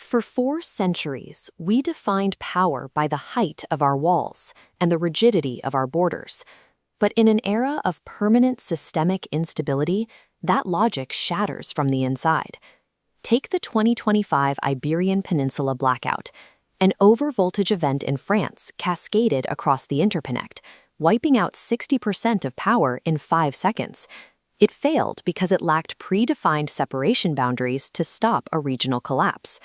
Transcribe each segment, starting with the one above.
For 4 centuries, we defined power by the height of our walls and the rigidity of our borders. But in an era of permanent systemic instability, that logic shatters from the inside. Take the 2025 Iberian Peninsula blackout. An overvoltage event in France cascaded across the interconnect, wiping out 60% of power in 5 seconds. It failed because it lacked predefined separation boundaries to stop a regional collapse.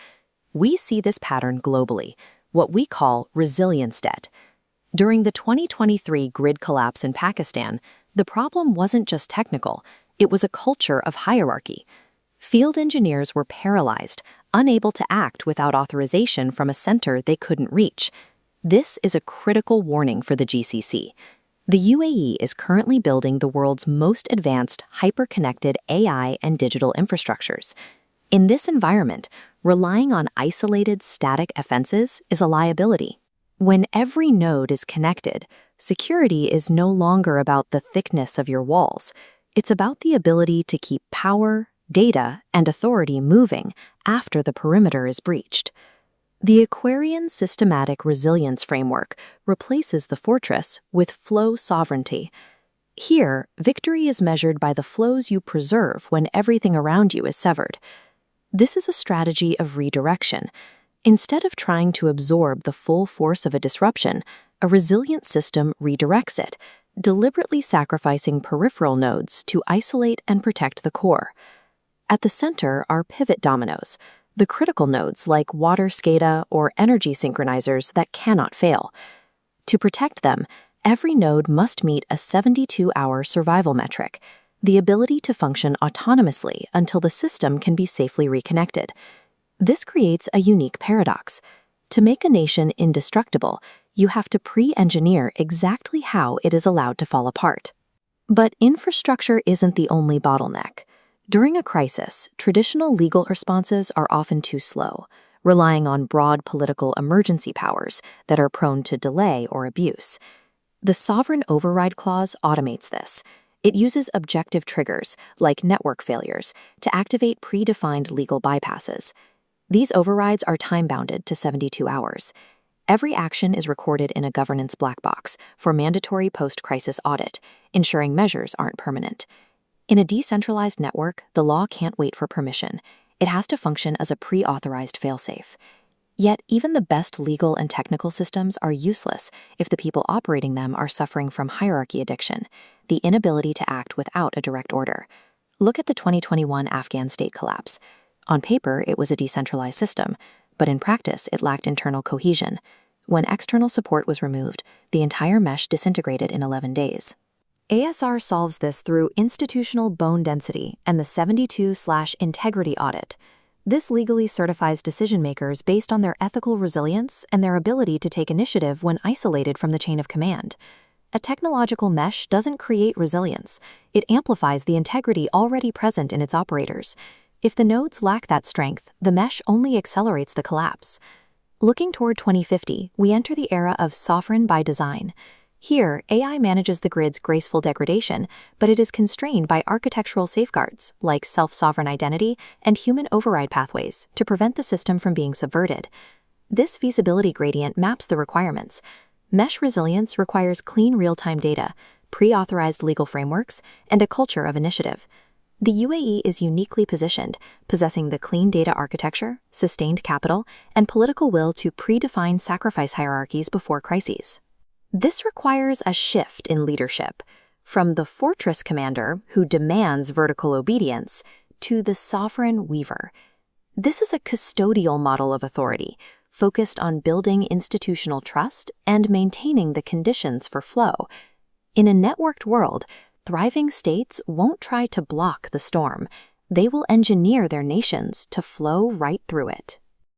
We see this pattern globally, what we call resilience debt. During the 2023 grid collapse in Pakistan, the problem wasn't just technical, it was a culture of hierarchy. Field engineers were paralyzed, unable to act without authorization from a center they couldn't reach. This is a critical warning for the GCC. The UAE is currently building the world's most advanced, hyper-connected AI and digital infrastructures. In this environment, relying on isolated, static fences is a liability. When every node is connected, security is no longer about the thickness of your walls. It's about the ability to keep power, data, and authority moving after the perimeter is breached. The Aquarian Systematic Resilience Framework replaces the fortress with flow sovereignty. Here, victory is measured by the flows you preserve when everything around you is severed. This is a strategy of redirection. Instead of trying to absorb the full force of a disruption, a resilient system redirects it, deliberately sacrificing peripheral nodes to isolate and protect the core. At the center are pivot dominoes, the critical nodes like water SCADA or energy synchronizers that cannot fail. To protect them, every node must meet a 72-hour survival metric, the ability to function autonomously until the system can be safely reconnected. This creates a unique paradox. To make a nation indestructible, you have to pre-engineer exactly how it is allowed to fall apart. But infrastructure isn't the only bottleneck. During a crisis, traditional legal responses are often too slow, relying on broad political emergency powers that are prone to delay or abuse. The Sovereign Override Clause automates this. It uses objective triggers, like network failures, to activate predefined legal bypasses. These overrides are time-bounded to 72 hours. Every action is recorded in a governance black box for mandatory post-crisis audit, ensuring measures aren't permanent. In a decentralized network, the law can't wait for permission. It has to function as a pre-authorized failsafe. Yet, even the best legal and technical systems are useless if the people operating them are suffering from hierarchy addiction, the inability to act without a direct order. Look at the 2021 Afghan state collapse. On paper, it was a decentralized system, but in practice, it lacked internal cohesion. When external support was removed, the entire mesh disintegrated in 11 days. ASR solves this through institutional bone density and the 72/integrity audit. This legally certifies decision-makers based on their ethical resilience and their ability to take initiative when isolated from the chain of command. A technological mesh doesn't create resilience. It amplifies the integrity already present in its operators. If the nodes lack that strength, the mesh only accelerates the collapse. Looking toward 2050, we enter the era of sovereign by design. Here, AI manages the grid's graceful degradation, but it is constrained by architectural safeguards, like self-sovereign identity and human override pathways, to prevent the system from being subverted. This feasibility gradient maps the requirements. Mesh resilience requires clean real-time data, pre-authorized legal frameworks, and a culture of initiative. The UAE is uniquely positioned, possessing the clean data architecture, sustained capital, and political will to predefine sacrifice hierarchies before crises. This requires a shift in leadership, from the fortress commander who demands vertical obedience to the sovereign weaver. This is a custodial model of authority, focused on building institutional trust and maintaining the conditions for flow. In a networked world, thriving states won't try to block the storm. They will engineer their nations to flow right through it.